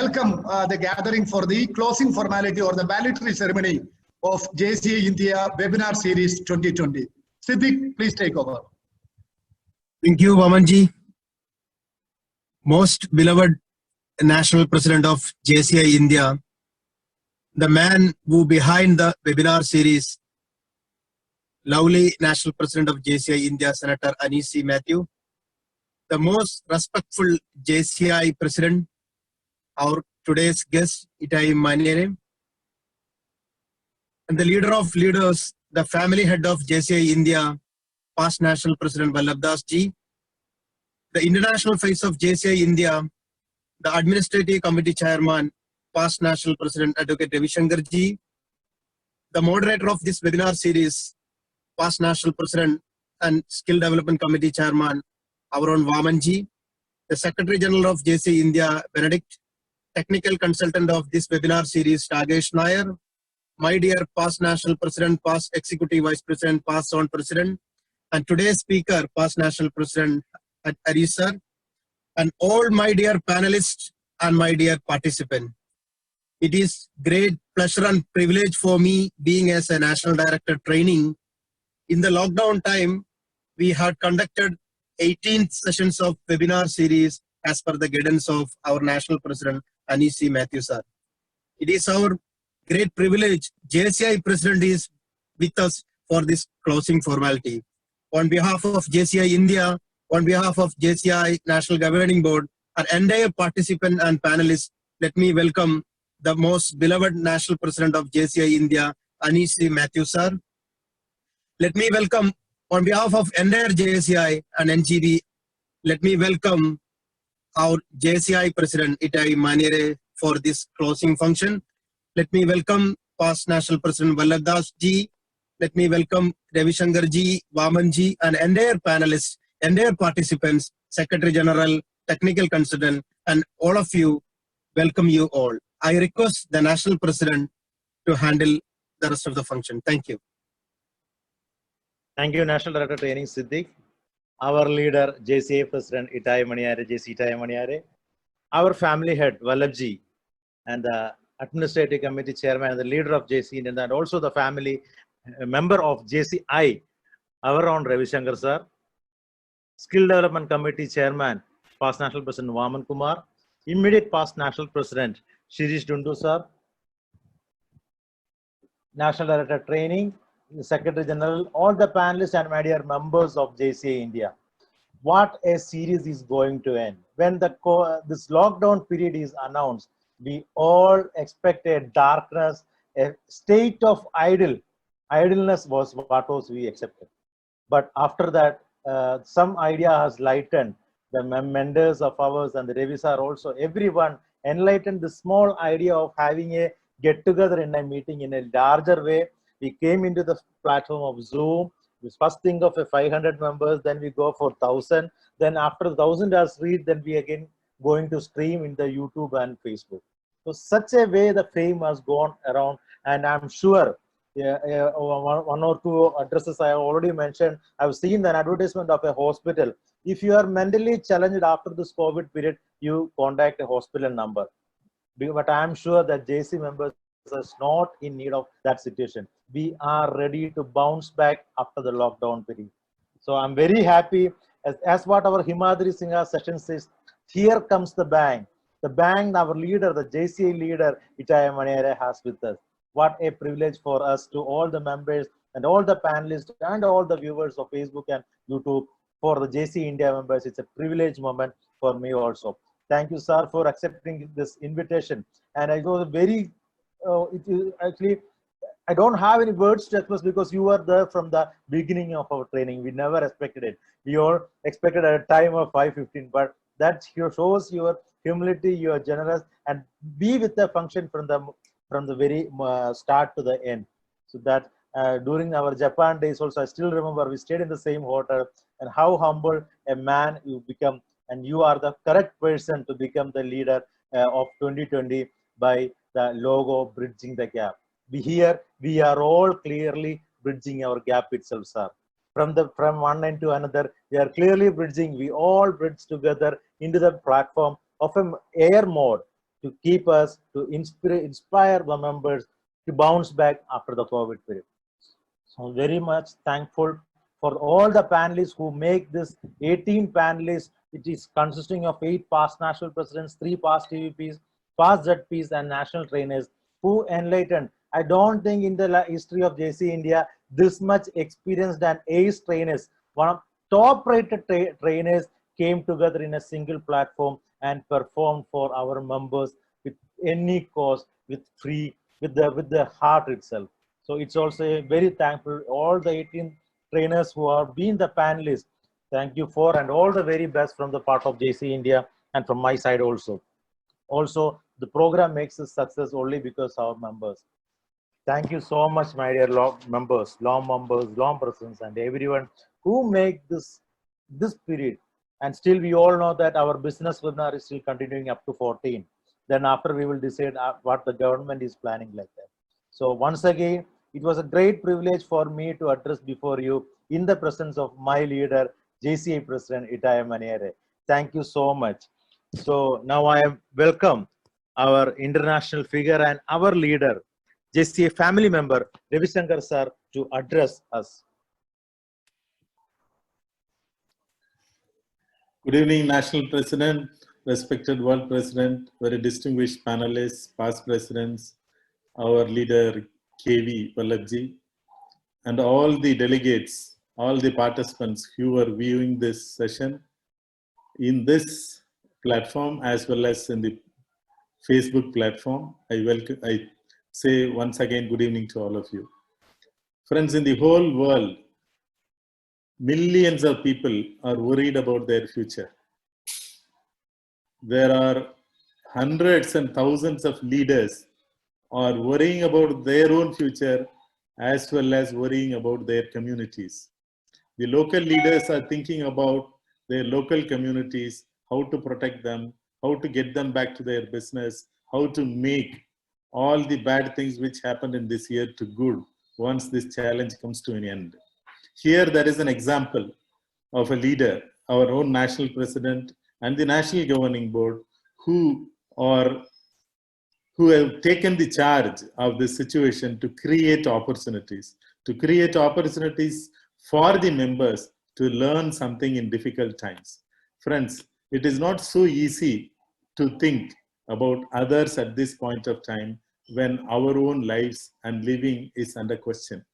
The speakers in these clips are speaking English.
welcome the gathering for the closing formality or the valedictory ceremony of JCI India Webinar Series 2020. Siddiq, please take over. Thank you, Vamanji. Most beloved National President of JCI India, the man who behind the webinar series, lovely National President of JCI India, Senator Anisi Matthew, the most respectful JCI President, our today's guest, Itai Maniere, and the leader of leaders, the family head of JCI India, past National President Vallabhdas Ji, the international face of JCI India, the Administrative Committee Chairman, past National President Advocate Ravi Shankar Ji, the moderator of this webinar series, past National President and Skill Development Committee Chairman, our own Vaman Ji, the Secretary General of JCI India, Benedict, technical consultant of this webinar series, Tagesh Nair, my dear past National President, past Executive Vice President, past Zone President, and today's speaker, past National President Ari Sir, and all my dear panelists and my dear participants. It is great pleasure and privilege for me being as a National Director training. In the lockdown time, we had conducted 18 sessions of webinar series as per the guidance of our National President Anisi Matthew Sir. It is our great privilege. JCI President is with us for this closing formality. On behalf of JCI India, on behalf of JCI National Governing Board, and entire participant and panelists, let me welcome the most beloved National President of JCI India, Anisi Matthew Sir. Let me welcome, on behalf of entire JCI and NGB, let me welcome our JCI President Itai Maniere for this closing function. Let me welcome past National President Vallabhdas Ji. Let me welcome Ravi Shankar Ji, Vaman Ji, and entire panelists, entire participants, Secretary General, Technical Consultant, and all of you, welcome you all. I request the National President to handle the rest of the function. Thank you. Thank you, National Director Training Siddiq. Our leader, JCA President Itai Maniere, JC Itai Maniere. Our family head, Vallabhji, and the Administrative Committee Chairman and the leader of JCI India, and also the family member of JCI, our own Ravi Shankar Sir. Skill Development Committee Chairman, past National President Vaman Kumar. Immediate past National President Shirish Dundu Sir. National Director Training, Secretary General, all the panelists and my dear members of JCA India. What a series is going to end. When this lockdown period is announced, we all expect a darkness, a state of idleness was what was we accepted. But after that, some idea has lightened. The mentors of ours and the Ravis are also, everyone enlightened the small idea of having a get together in a meeting in a larger way. We came into the platform of Zoom. We first think of a 500 members, then we go for 1,000. Then after 1,000 has reached, then we again going to stream in the YouTube and Facebook. So such a way the fame has gone around, and I'm sure one or two addresses I have already mentioned. I've seen an advertisement of a hospital. If you are mentally challenged after this COVID period, you contact a hospital number. But I'm sure that JC members are not in need of that situation. We are ready to bounce back after the lockdown period. So I'm very happy, as what our Himadri Singha session says, here comes the bang. The bang our leader, the JCI leader, Itai Maniere has with us. What a privilege for us, to all the members and all the panelists and all the viewers of Facebook and YouTube. For the JCI India members, it's a privilege moment for me also. Thank you, sir, for accepting this invitation. And I was very, actually, I don't have any words to express because you were there from the beginning of our training. We never expected it. We all expected at a time of 5:15, but that shows your humility, you are generous, and be with the function from the very start to the end. So that during our Japan days also, I still remember we stayed in the same hotel, and how humble a man you become, and you are the correct person to become the leader of 2020 by the logo Bridging the Gap. We are all clearly bridging our gap itself, sir. From one end to another, we are clearly bridging. We all bridge together into the platform of an air mode. to keep us, to inspire the members to bounce back after the COVID period. So very much thankful for all the panelists who make this 18 panelists. It is consisting of 8 past national presidents, 3 past TVPs, past ZPs, and national trainers who enlightened. I don't think in the history of JC India, this much experienced and ace trainers, one of top rated trainers came together in a single platform and performed for our members with any cost, with free, with the heart itself. So it's also a very thankful all the 18 trainers who have been the panelists. Thank you for, and all the very best from the part of JC India and from my side also. Also, the program makes a success only because of our members. Thank you so much, my dear members, long persons, and everyone who make this period. And still, we all know that our business webinar is still continuing up to 14. Then after we will decide what the government is planning like that. So once again, it was a great privilege for me to address before you in the presence of my leader, JCI President Itaya Maniere. Thank you so much. So now I welcome our international figure and our leader, JCI family member, Ravi Shankar sir, to address us. Good evening, National President, respected World President, very distinguished panelists, past presidents, our leader KV Vallabhji, and all the delegates, all the participants who are viewing this session in this platform as well as in the Facebook platform. I say once again good evening to all of you. Friends, in the whole world, millions of people are worried about their future. There are hundreds and thousands of leaders are worrying about their own future as well as worrying about their communities. The local leaders are thinking about their local communities, how to protect them, how to get them back to their business, how to make all the bad things which happened in this year to good once this challenge comes to an end. Here there is an example of a leader, our own national president and the national governing board who have taken the charge of this situation to create opportunities for the members to learn something in difficult times. Friends, it is not so easy to think about others at this point of time when our own lives and living is under question.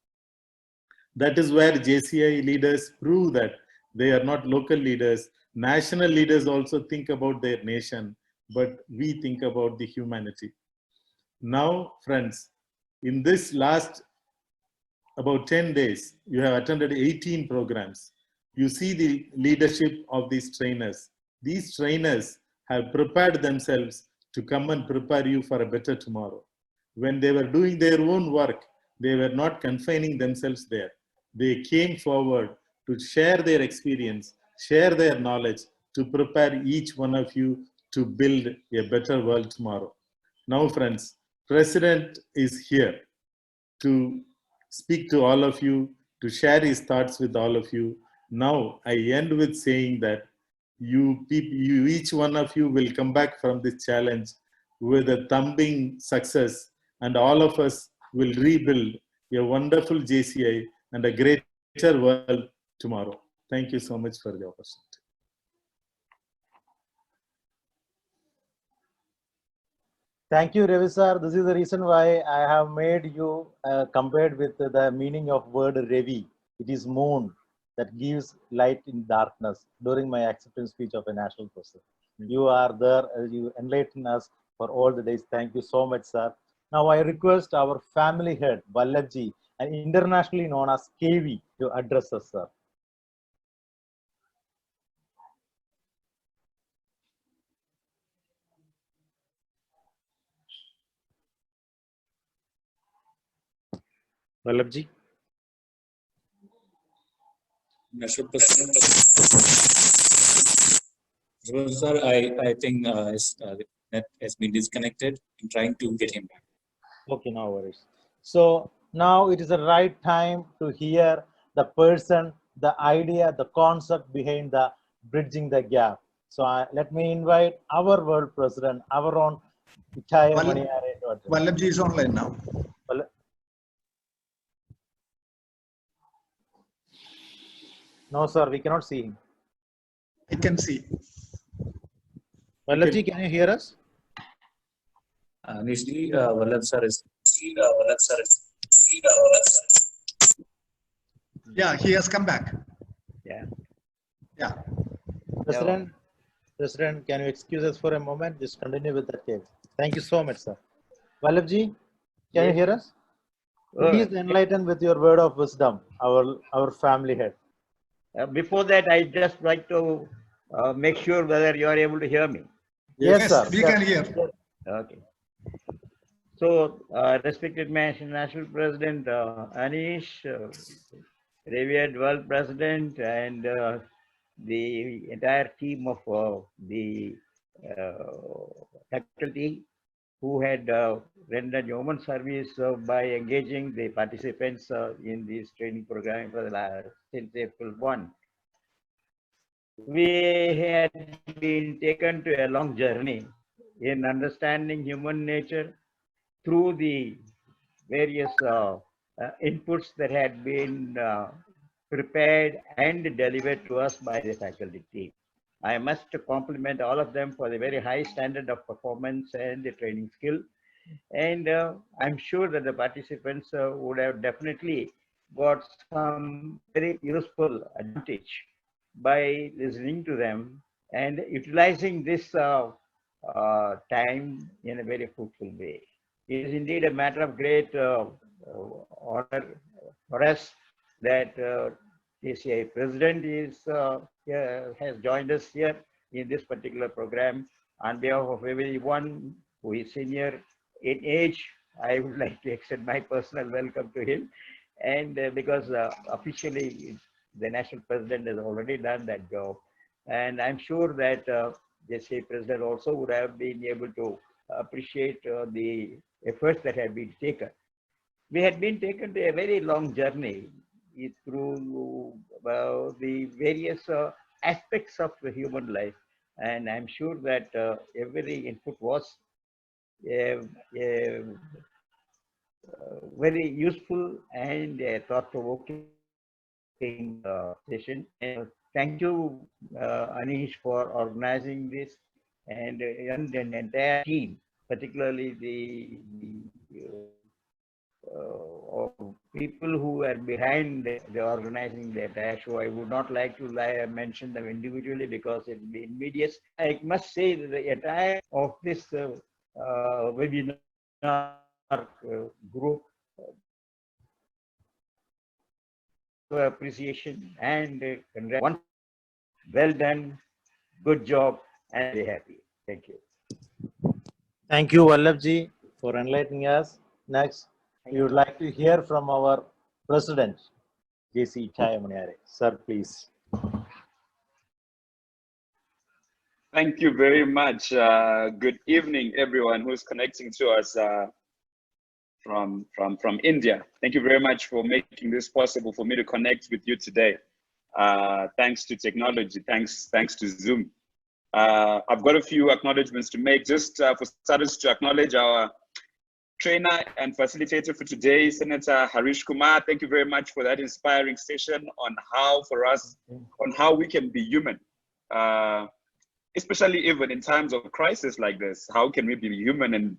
That is where JCI leaders prove that they are not local leaders. National leaders also think about their nation, but we think about the humanity. Now, friends, in this last about 10 days, you have attended 18 programs. You see the leadership of these trainers. These trainers have prepared themselves to come and prepare you for a better tomorrow. When they were doing their own work, they were not confining themselves there. They came forward to share their experience, share their knowledge, to prepare each one of you to build a better world tomorrow. Now, friends, President is here to speak to all of you, to share his thoughts with all of you. Now, I end with saying that each one of you will come back from this challenge with a thumping success, and all of us will rebuild a wonderful JCI and a greater world tomorrow. Thank you so much for the opportunity. Thank you, Ravi sir. This is the reason why I have made you compared with the meaning of word Ravi. It is moon that gives light in darkness during my acceptance speech of a national president. You are there, you enlighten us for all the days. Thank you so much, sir. Now I request our family head, Vallabhji, and internationally known as KV, to address us, sir. Vallabhji. National President. Sir, I think net has been disconnected. I'm trying to get him back. Okay, no worries. So now it is the right time to hear the person, the idea, the concept behind the bridging the gap. So let me invite our world president, our own Vallabhji is online now. No, sir, we cannot see him. I can see. Vallabhji, can you hear us? Initially, Vallabh sir is. Yeah, he has come back. Yeah. Yeah. President, can you excuse us for a moment? Just continue with that case. Thank you so much, sir. Vallabhji, can you hear us? Please enlighten with your word of wisdom, our family head. Before that, I just like to make sure whether you are able to hear me. Yes, sir. We can hear. Okay. So, respected National President Anish, revered World President, and the entire team of the faculty who had rendered human service by engaging the participants in this training program for the last, since April 1. We had been taken to a long journey in understanding human nature through the various inputs that had been prepared and delivered to us by the faculty team. I must compliment all of them for the very high standard of performance and the training skill. And I'm sure that the participants would have definitely got some very useful advantage by listening to them and utilizing this time in a very fruitful way. It is indeed a matter of great honor for us that JCI President has joined us here in this particular program. On behalf of everyone who is senior in age, I would like to extend my personal welcome to him. And because officially the National President has already done that job. And I'm sure that JCI President also would have been able to appreciate the efforts that have been taken. We had been taken to a very long journey through the various aspects of the human life. And I'm sure that every input was very useful and thought-provoking session. And thank you, Anish, for organizing this and an entire team, particularly the people who are behind the organizing the entire show. I would not like to mention them individually because it would be invidious. I must say that the entire of this webinar group appreciation and congrats. Well done, good job, and very happy. Thank you. Thank you, Vallabhji, for enlightening us. Next, we would like to hear from our President, JCI. Sir, please. Thank you very much. Good evening, everyone who's connecting to us from India. Thank you very much for making this possible for me to connect with you today. Thanks to technology, thanks to Zoom. I've got a few acknowledgements to make. Just for starters, to acknowledge our trainer and facilitator for today, Senator Harish Kumar. Thank you very much for that inspiring session on how we can be human, especially even in times of crisis like this. How can we be human and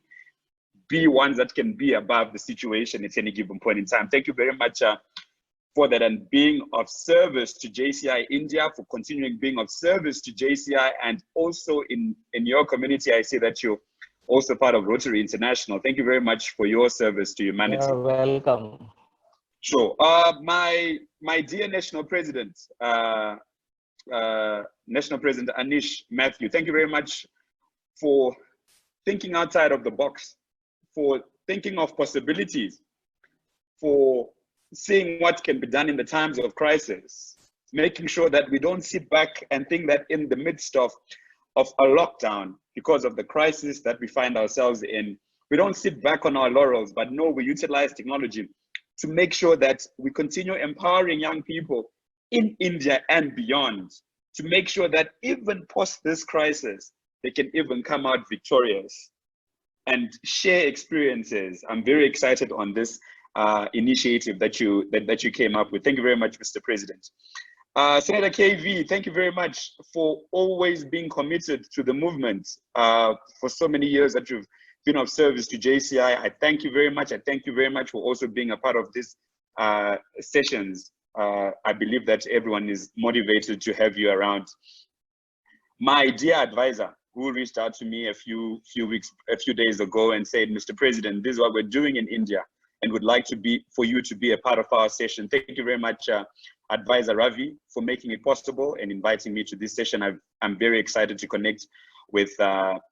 be ones that can be above the situation at any given point in time? Thank you very much for that, and being of service to JCI India, for continuing being of service to JCI, and also in your community. I see that you're also part of Rotary International. Thank you very much for your service to humanity. You're welcome. Sure. My dear National President, National President Anish Matthew, thank you very much for thinking outside of the box, for thinking of possibilities, for seeing what can be done in the times of crisis, making sure that we don't sit back and think that in the midst of a lockdown, because of the crisis that we find ourselves in, we don't sit back on our laurels, but no, we utilize technology to make sure that we continue empowering young people in India and beyond, to make sure that even post this crisis, they can even come out victorious. and share experiences. I'm very excited on this initiative that you came up with. Thank you very much, Mr. President. Senator KV, thank you very much for always being committed to the movement for so many years that you've been of service to JCI. I thank you very much. I thank you very much for also being a part of these sessions. I believe that everyone is motivated to have you around. My dear advisor, who reached out to me a few days ago and said, Mr. President, this is what we're doing in India and would like for you to be a part of our session. Thank you very much, Advisor Ravi, for making it possible and inviting me to this session. I'm very excited to connect with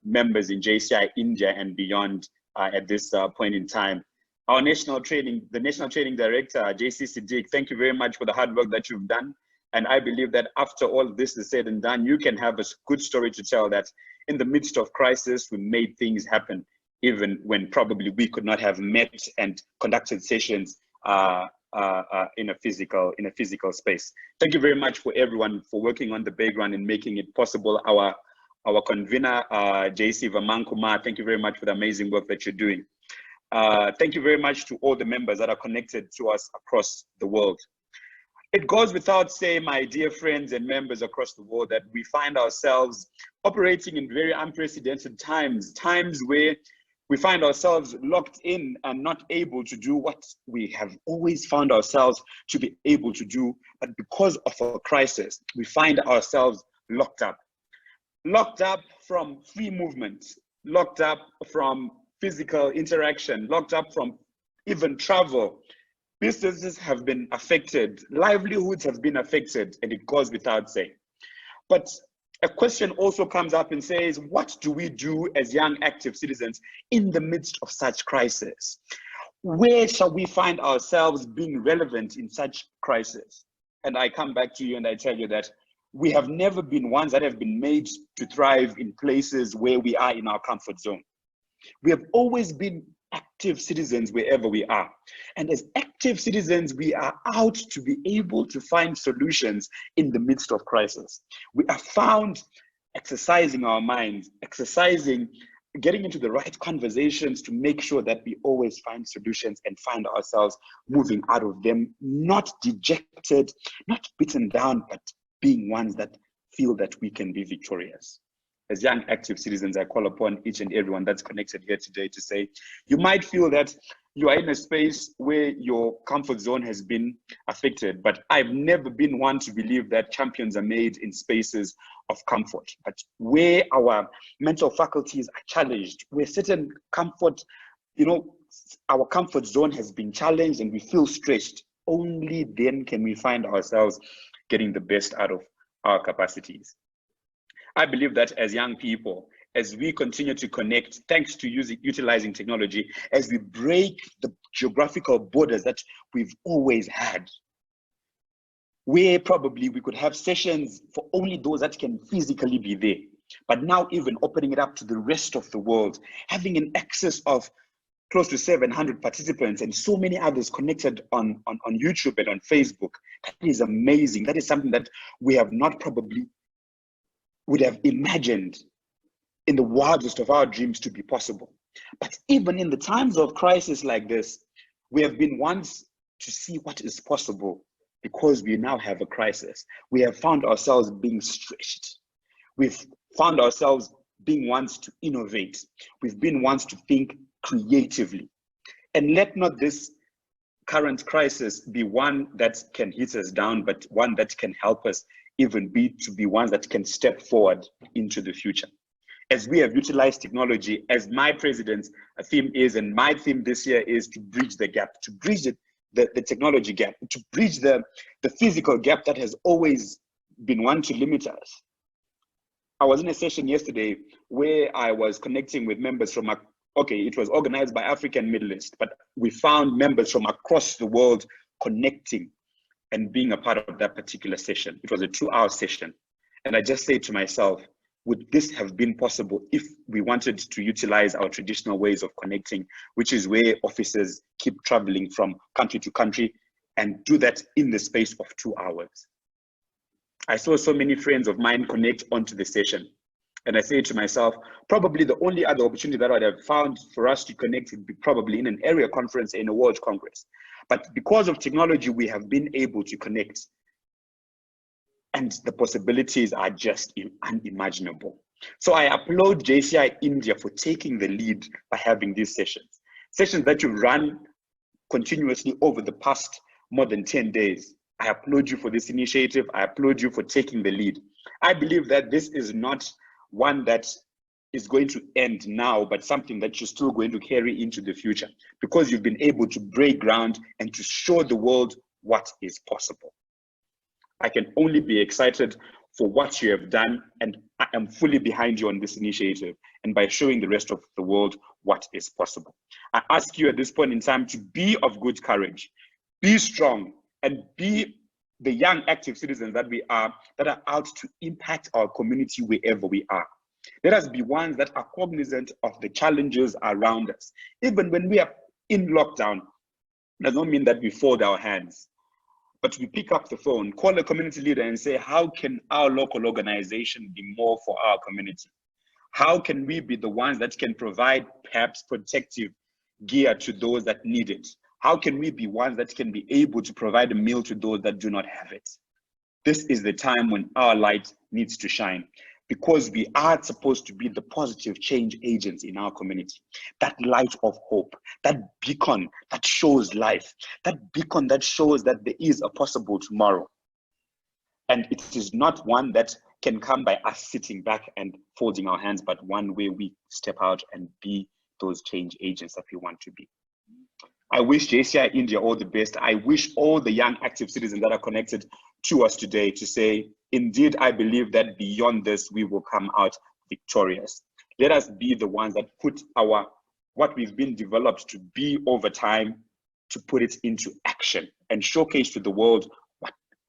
members in JCI India and beyond at this point in time. The National Training Director, JC Siddiq, thank you very much for the hard work that you've done. And I believe that after all this is said and done, you can have a good story to tell that in the midst of crisis, we made things happen, even when probably we could not have met and conducted sessions in a physical space. Thank you very much for everyone for working on the background and making it possible. Our convener, JC Vamankumar, thank you very much for the amazing work that you're doing. Thank you very much to all the members that are connected to us across the world. It goes without saying, my dear friends and members across the world, that we find ourselves operating in very unprecedented times where we find ourselves locked in and not able to do what we have always found ourselves to be able to do. But because of a crisis, we find ourselves locked up from free movement, locked up from physical interaction, locked up from even travel. Businesses have been affected, livelihoods have been affected, and it goes without saying. But a question also comes up and says, what do we do as young active citizens in the midst of such crisis? Where shall we find ourselves being relevant in such crisis? And I come back to you and I tell you that we have never been ones that have been made to thrive in places where we are in our comfort zone. We have always been active citizens wherever we are. And as active citizens, we are out to be able to find solutions in the midst of crisis. We are found exercising our minds, getting into the right conversations to make sure that we always find solutions and find ourselves moving out of them, not dejected, not beaten down, but being ones that feel that we can be victorious. As young active citizens, I call upon each and everyone that's connected here today to say, you might feel that you are in a space where your comfort zone has been affected, but I've never been one to believe that champions are made in spaces of comfort. But where our mental faculties are challenged, where certain comfort, our comfort zone has been challenged and we feel stretched, only then can we find ourselves getting the best out of our capacities. I believe that as young people, as we continue to connect, thanks to utilizing technology, as we break the geographical borders that we've always had, where probably we could have sessions for only those that can physically be there, but now even opening it up to the rest of the world, having an access of close to 700 participants and so many others connected on YouTube and on Facebook. That is amazing. That is something that we have not probably would have imagined in the wildest of our dreams to be possible. But even in the times of crisis like this, we have been ones to see what is possible because we now have a crisis. We have found ourselves being stretched. We've found ourselves being ones to innovate. We've been ones to think creatively. And let not this current crisis be one that can hit us down, but one that can help us even be ones that can step forward into the future. As we have utilized technology, as my president's theme is, and my theme this year is to bridge the gap, to bridge the technology gap, to bridge the physical gap that has always been one to limit us. I was in a session yesterday where I was connecting with members from, it was organized by African Middle East, but we found members from across the world connecting and being a part of that particular session. It was a 2-hour session. And I just say to myself, would this have been possible if we wanted to utilize our traditional ways of connecting, which is where officers keep traveling from country to country and do that in the space of 2 hours? I saw so many friends of mine connect onto the session. And I say to myself, probably the only other opportunity that I would have found for us to connect would be probably in an area conference, in a World Congress. But because of technology, we have been able to connect. And the possibilities are just unimaginable. So I applaud JCI India for taking the lead by having these sessions. Sessions that you've run continuously over the past more than 10 days. I applaud you for this initiative. I applaud you for taking the lead. I believe that this is not one that is going to end now, but something that you're still going to carry into the future, because you've been able to break ground and to show the world what is possible. I can only be excited for what you have done, and I am fully behind you on this initiative and by showing the rest of the world what is possible. I ask you at this point in time to be of good courage, be strong, and be the young active citizens that we are, that are out to impact our community wherever we are. Let us be ones that are cognizant of the challenges around us. Even when we are in lockdown, does not mean that we fold our hands, but we pick up the phone, call a community leader and say, how can our local organization be more for our community? How can we be the ones that can provide perhaps protective gear to those that need it? How can we be ones that can be able to provide a meal to those that do not have it? This is the time when our light needs to shine, because we are supposed to be the positive change agents in our community. That light of hope, that beacon that shows life, that beacon that shows that there is a possible tomorrow. And it is not one that can come by us sitting back and folding our hands, but one where we step out and be those change agents that we want to be. I wish JCI India all the best. I wish all the young active citizens that are connected to us today to say, indeed, I believe that beyond this, we will come out victorious. Let us be the ones that put what we've been developed to be over time, to put it into action and showcase to the world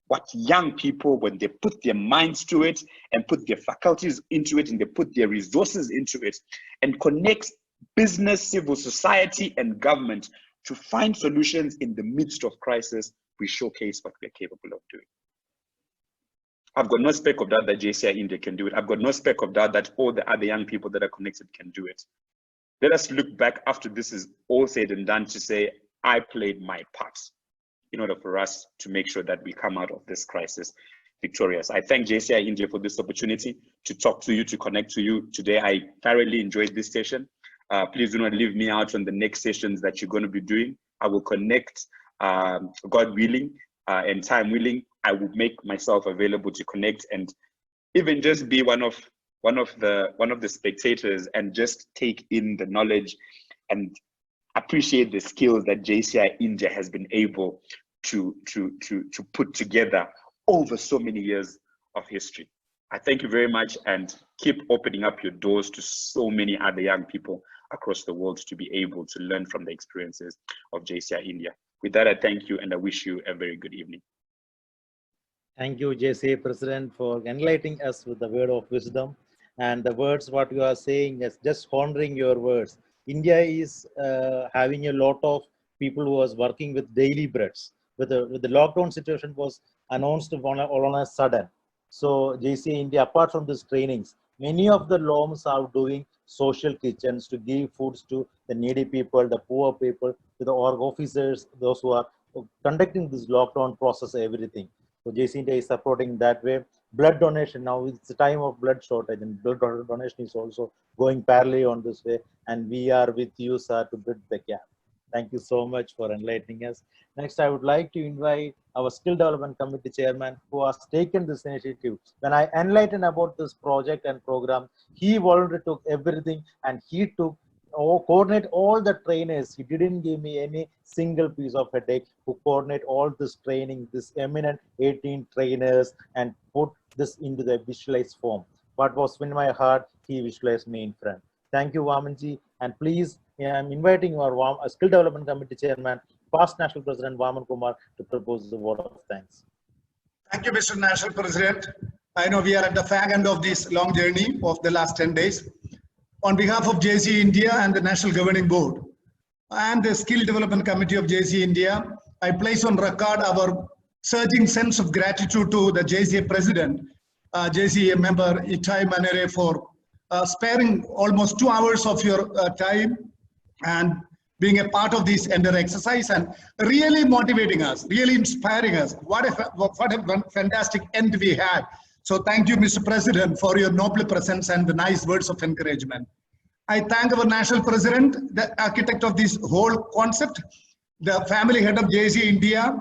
what young people, when they put their minds to it and put their faculties into it and they put their resources into it and connect business, civil society, and government to find solutions in the midst of crisis, we showcase what we're capable of doing. I've got no speck of doubt that JCI India can do it. I've got no speck of doubt that all the other young people that are connected can do it. Let us look back after this is all said and done to say, I played my part in order for us to make sure that we come out of this crisis victorious. I thank JCI India for this opportunity to talk to you, to connect to you today. I thoroughly enjoyed this session. Please do not leave me out on the next sessions that you're going to be doing. I will connect, God willing, and time willing. I will make myself available to connect and even just be one of the spectators and just take in the knowledge and appreciate the skills that JCI India has been able to put together over so many years of history. I thank you very much, and keep opening up your doors to so many other young people across the world to be able to learn from the experiences of JCI India. With that, I thank you and I wish you a very good evening. Thank you, JCI President, for enlightening us with the word of wisdom. And the words what you are saying is just honoring your words. India is having a lot of people who was working with daily breads. With the lockdown situation was announced all on a sudden. So JCI India, apart from these trainings, many of the LOMs are doing social kitchens to give foods to the needy people, the poor people, to the org officers, those who are conducting this lockdown process, everything. So JCI India is supporting that way. Blood donation, now it's the time of blood shortage, and blood donation is also going parallel on this way. And we are with you, sir, to bridge the gap. Thank you so much for enlightening us. Next, I would like to invite our Skill Development Committee Chairman, who has taken this initiative. When I enlightened about this project and program, he voluntarily took everything and he took coordinate all the trainers. He didn't give me any single piece of headache, who coordinate all this training, this eminent 18 trainers, and put this into the visualized form. What was in my heart, he visualized me in front. Thank you, Vamanji, and please, I'm inviting our Skill Development Committee Chairman, past National President Vaman Kumar, to propose the word of thanks. Thank you, Mr. National President. I know we are at the fag end of this long journey of the last 10 days. On behalf of JCI India and the National Governing Board and the Skill Development Committee of JCI India, I place on record our surging sense of gratitude to the JCI President, JCI member Itai Manere, for sparing almost 2 hours of your time and being a part of this entire exercise and really motivating us, really inspiring us. What a fantastic end we had. So thank you, Mr. President, for your noble presence and the nice words of encouragement. I thank our National President, the architect of this whole concept, the family head of JCI India,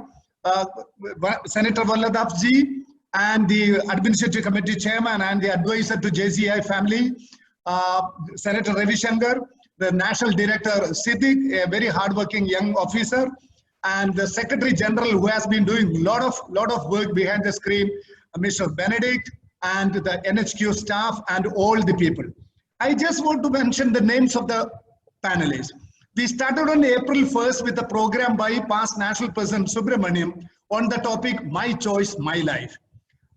Senator Vallabh ji, and the Administrative Committee Chairman and the advisor to JCI family, Senator Ravi Shankar, the National Director Siddiq, a very hardworking young officer, and the Secretary General who has been doing a lot of work behind the screen, Mr. Benedict, and the NHQ staff and all the people. I just want to mention the names of the panelists. We started on April 1st with a program by past National President Subramaniam on the topic, My Choice, My Life.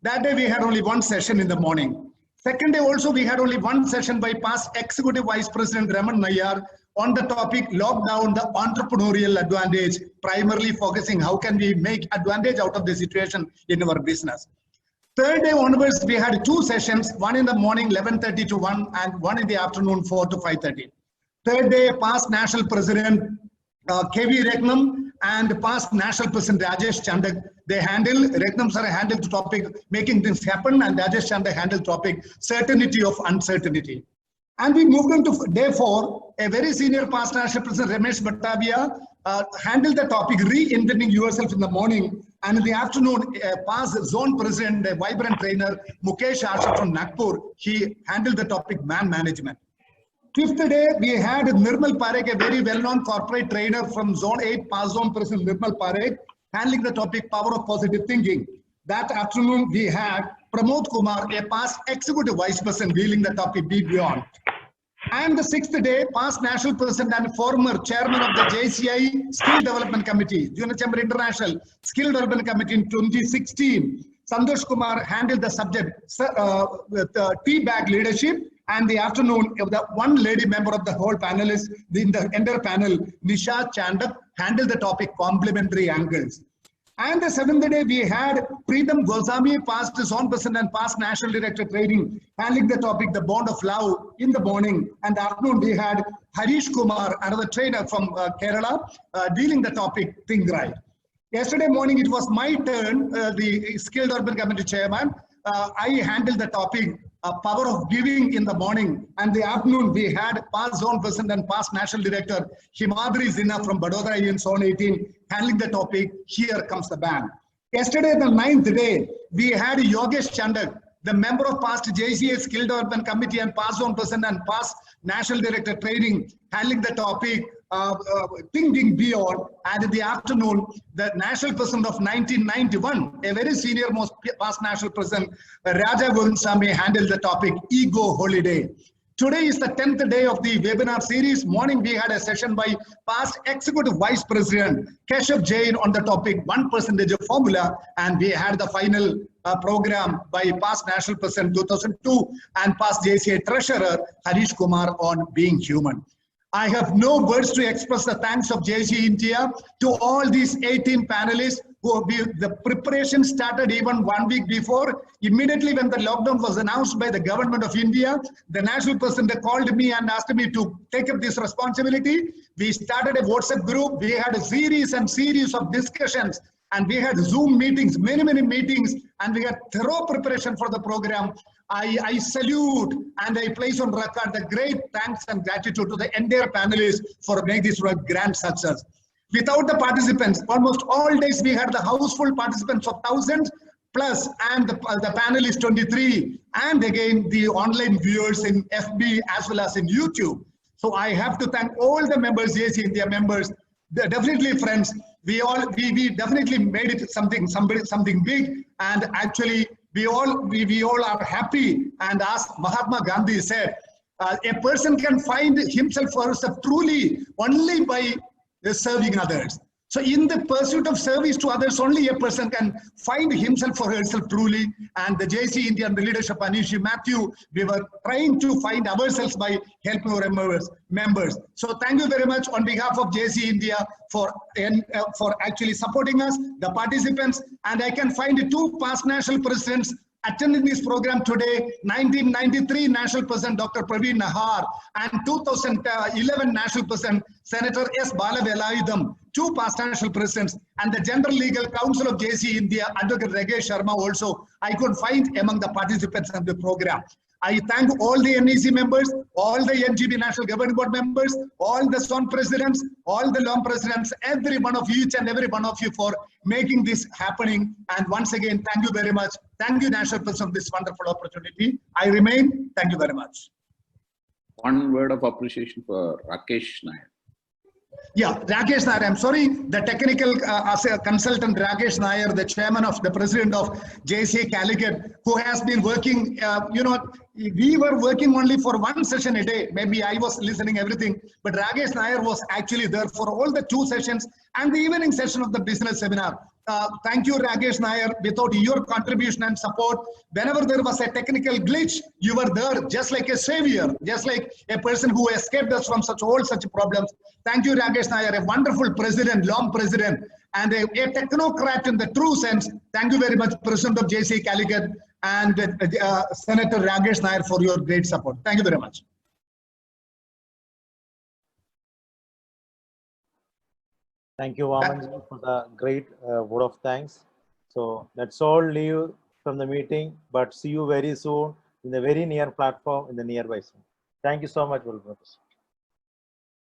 That day we had only one session in the morning. Second day also we had only one session by past Executive Vice President Raman Nayyar on the topic, Lockdown, the entrepreneurial advantage, primarily focusing how can we make advantage out of the situation in our business. Third day onwards, we had two sessions, one in the morning 11:30 to 1 and one in the afternoon 4 to 5:30. Third day, past National President KV Regnam and past National President Rajesh Chandak, they handle, Regnam sir handled the topic making things happen and Rajesh Chandak handled the topic certainty of uncertainty. And we moved on to day 4, a very senior past National President Ramesh Bhattavia handled the topic reinventing yourself in the morning, and in the afternoon past zone president, a vibrant trainer Mukesh Asha from Nagpur, he handled the topic man management. Fifth day we had Nirmal Parekh, a very well-known corporate trainer from zone 8, past zone president Nirmal Parekh, handling the topic power of positive thinking. That afternoon we had Pramod Kumar, a past executive vice president, dealing the topic Be Beyond. And the 6th day, past National President and former chairman of the JCI Skill Development Committee, Junior Chamber International Skill Development Committee in 2016, Santosh Kumar handled the subject tea bag leadership. And the afternoon, the one lady member of the whole panelists, in the entire panel, Nisha Chandak, handled the topic complementary angles. And the 7th day, we had Preetham Goswami, past zone president and past national director training, handling the topic, the bond of love in the morning. And the afternoon, we had Harish Kumar, another trainer from Kerala, dealing the topic, think right. Yesterday morning, it was my turn, the Skilled Urban Committee chairman. I handled the topic, power of giving in the morning, and the afternoon we had past zone president and past national director Himadri Zina from Vadodara in zone 18 handling the topic, here comes the band. Yesterday, the 9th day, we had Yogesh Chandak, the member of past JCA Skill Development Committee and past zone president and past national director training, handling the topic thinking beyond. And in the afternoon, the national president of 1991, a very senior most past national president, Raja Govindsamy, handled the topic ego holiday. Today is the 10th day of the webinar series. Morning we had a session by past executive vice president Keshav Jain on the topic 1% formula, and we had the final program by past national president 2002 and past JCA treasurer Harish Kumar on being human. I have no words to express the thanks of JCI India to all these 18 panelists who the preparation started even 1 week before. Immediately when the lockdown was announced by the government of India, the national president called me and asked me to take up this responsibility. We started a WhatsApp group. We had a series and series of discussions, and we had Zoom meetings, many meetings, and we had thorough preparation for the program. I salute and I place on record the great thanks and gratitude to the entire panelists for making this a grand success. Without the participants, almost all days we had the houseful participants of thousands plus, and the panelists 23, and again the online viewers in FB as well as in YouTube. So I have to thank all the members, JCI India members. Definitely, friends, we definitely made it something big, and actually we all are happy. And as Mahatma Gandhi said, a person can find himself or herself truly only by serving others. So in the pursuit of service to others, only a person can find himself or herself truly. And the JCI India and the leadership, Anish, Matthew, we were trying to find ourselves by helping our members. So thank you very much on behalf of JCI India for actually supporting us, the participants. And I can find 2 past national presidents attending this program today, 1993 National President Dr. Praveen Nahar and 2011 National President Senator S. Balavelayudam, two past national presidents, and the General Legal Counsel of JCI India, Advocate Rakesh Sharma also, I could find among the participants of the program. I thank all the NEC members, all the NGB National Governing Board members, all the SON presidents, all the LOM presidents, every one of you, each and every one of you for making this happening. And once again, thank you very much. Thank you, National President, for this wonderful opportunity. I remain. Thank you very much. One word of appreciation for Rakesh Nair. Yeah, Rakesh Nair, I'm sorry, the technical as a consultant, Rakesh Nair, the chairman of the president of JCI Calicut, who has been working, we were working only for one session a day. Maybe I was listening everything, but Rakesh Nair was actually there for all the 2 sessions and the evening session of the business seminar. Thank you, Rakesh Nair. Without your contribution and support, whenever there was a technical glitch, you were there just like a savior, just like a person who escaped us from such problems. Thank you, Rakesh Nair, a wonderful president, long president, and a technocrat in the true sense. Thank you very much, President of JCI Calicut and Senator Rakesh Nair, for your great support. Thank you very much. Thank you, Vamanji, for the great vote of thanks. So let's all leave from the meeting, but see you very soon in the very near platform in the nearby soon. Thank you so much, Professor.